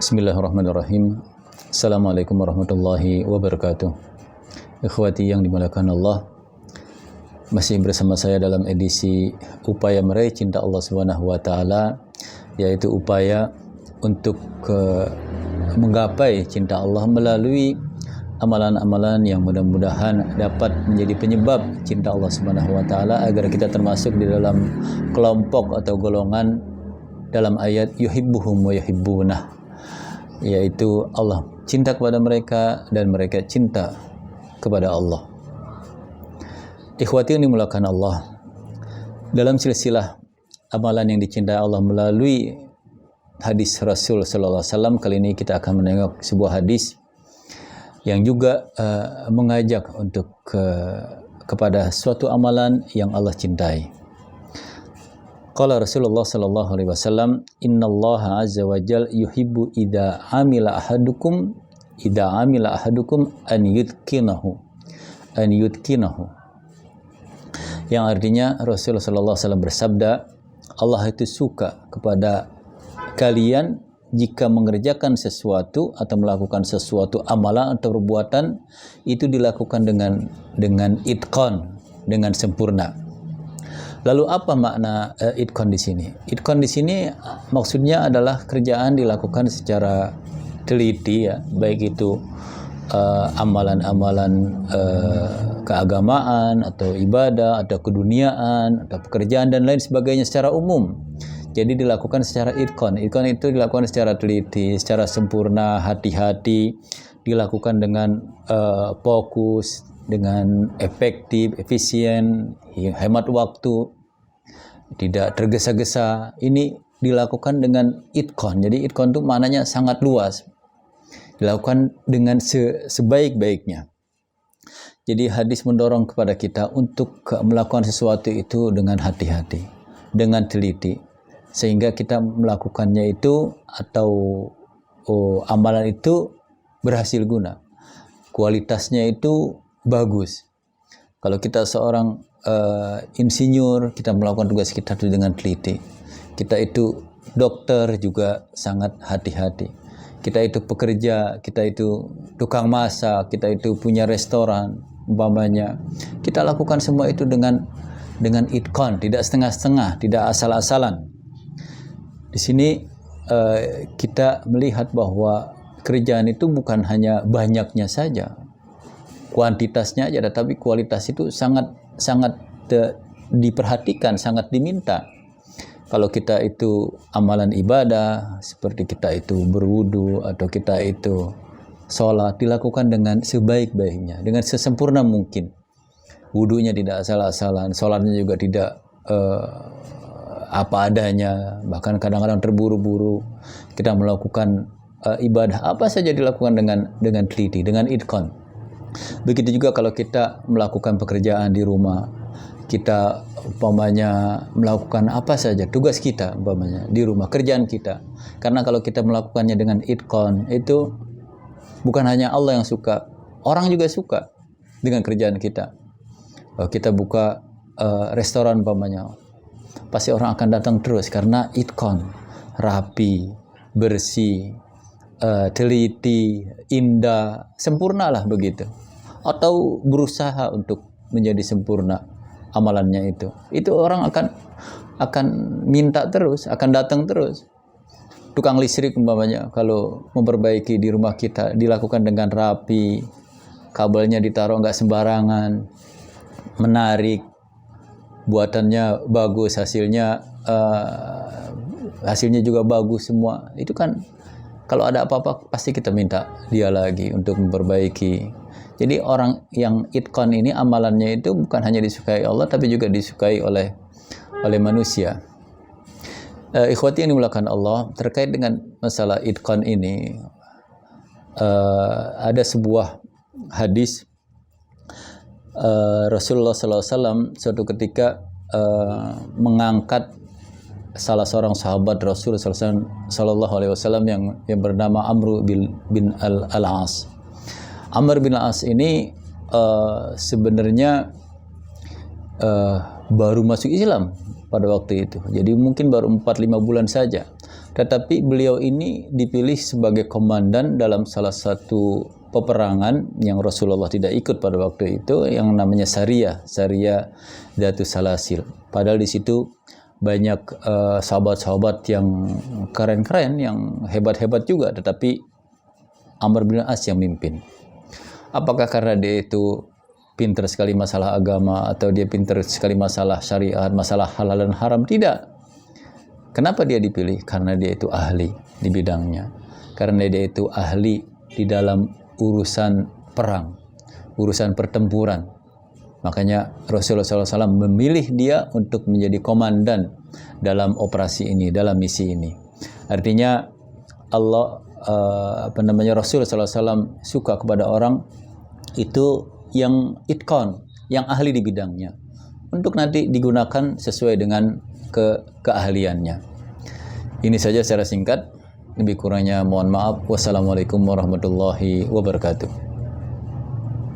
Bismillahirrahmanirrahim. Assalamualaikum warahmatullahi wabarakatuh. Ikhwati yang dimuliakan Allah, masih bersama saya dalam edisi upaya meraih cinta Allah Subhanahu wa taala, yaitu upaya untuk menggapai cinta Allah melalui amalan-amalan yang mudah-mudahan dapat menjadi penyebab cinta Allah Subhanahu wa taala, agar kita termasuk di dalam kelompok atau golongan dalam ayat yuhibbuhum wa yuhibbunah, yaitu Allah cinta kepada mereka dan mereka cinta kepada Allah. Ikhwati yang dimuliakan Allah, dalam silsilah amalan yang dicintai Allah melalui hadis Rasul sallallahu alaihi wasallam, kali ini kita akan menengok sebuah hadis yang juga mengajak untuk kepada suatu amalan yang Allah cintai. Qala Rasulullah sallallahu alaihi wasallam, innallaha azza wa jalla yuhibbu idza amila ahadukum an yutqinahu. Yang artinya Rasulullah sallallahu alaihi wasallam bersabda, Allah itu suka kepada kalian jika mengerjakan sesuatu atau melakukan sesuatu amalan atau perbuatan itu dilakukan dengan itqan, dengan sempurna. Lalu apa makna itqan di sini? Itqan di sini maksudnya adalah kerjaan dilakukan secara teliti, ya, baik itu amalan-amalan keagamaan atau ibadah atau keduniaan atau pekerjaan dan lain sebagainya secara umum. Jadi dilakukan secara itqan. Itqan itu dilakukan secara teliti, secara sempurna, hati-hati, dilakukan dengan fokus, dengan efektif, efisien, hemat waktu, tidak tergesa-gesa. Ini dilakukan dengan itqan. Jadi itqan itu maknanya sangat luas. Dilakukan dengan sebaik-baiknya. Jadi hadis mendorong kepada kita untuk melakukan sesuatu itu dengan hati-hati, dengan teliti, sehingga kita melakukannya itu atau amalan itu berhasil guna. Kualitasnya itu bagus. Kalau kita seorang insinyur, kita melakukan tugas kita itu dengan teliti. Kita itu dokter juga sangat hati-hati. Kita itu pekerja, kita itu tukang masak, kita itu punya restoran, umpamanya. Kita lakukan semua itu dengan itqan, tidak setengah-setengah, tidak asal-asalan. Di sini kita melihat bahwa kerjaan itu bukan hanya banyaknya saja, kuantitasnya aja, tetapi kualitas itu sangat diperhatikan, sangat diminta. Kalau kita itu amalan ibadah, seperti kita itu berwudu atau kita itu sholat, dilakukan dengan sebaik-baiknya, dengan sesempurna mungkin. Wudunya tidak asal-asalan, sholatnya juga tidak apa adanya, bahkan kadang-kadang terburu-buru. Kita melakukan ibadah apa saja dilakukan dengan teliti, dengan itqan. Begitu juga kalau kita melakukan pekerjaan di rumah, kita umpamanya melakukan apa saja tugas kita umpamanya di rumah, kerjaan kita. Karena kalau kita melakukannya dengan itqan, itu bukan hanya Allah yang suka, orang juga suka dengan kerjaan kita. Kalau kita buka restoran umpamanya, pasti orang akan datang terus karena itqan, rapi, bersih, teliti, indah, sempurnalah begitu. Atau berusaha untuk menjadi sempurna amalannya itu orang akan minta terus, akan datang terus. Tukang listrik umpamanya, kalau memperbaiki di rumah kita dilakukan dengan rapi, kabelnya ditaruh nggak sembarangan, menarik, buatannya bagus, hasilnya juga bagus semua. Itu kan kalau ada apa-apa pasti kita minta dia lagi untuk memperbaiki. Jadi orang yang itqan ini amalannya itu bukan hanya disukai Allah, tapi juga disukai oleh manusia. Ikhwati yang dimuliakan Allah, terkait dengan masalah itqan ini, ada sebuah hadis Rasulullah SAW suatu ketika mengangkat salah seorang sahabat Rasul Sallallahu Alaihi Wasallam yang bernama Amr bin Al-As. Amr bin Al-As ini sebenarnya baru masuk Islam pada waktu itu. Jadi mungkin baru 4-5 bulan saja. Tetapi beliau ini dipilih sebagai komandan dalam salah satu peperangan yang Rasulullah tidak ikut pada waktu itu, yang namanya Sariyah Dzatus Salasil. Padahal di situ banyak sahabat-sahabat yang keren-keren, yang hebat-hebat juga, tetapi Amr bin As yang mimpin. Apakah karena dia itu pintar sekali masalah agama, atau dia pintar sekali masalah syariat, masalah halal dan haram? Tidak. Kenapa dia dipilih? Karena dia itu ahli di bidangnya. Karena dia itu ahli di dalam urusan perang, urusan pertempuran. Makanya Rasulullah SAW memilih dia untuk menjadi komandan dalam operasi ini, dalam misi ini. Artinya Rasulullah SAW suka kepada orang itu yang itqan, yang ahli di bidangnya, untuk nanti digunakan sesuai dengan keahliannya. Ini saja secara singkat. Lebih kurangnya mohon maaf. Wassalamualaikum warahmatullahi wabarakatuh.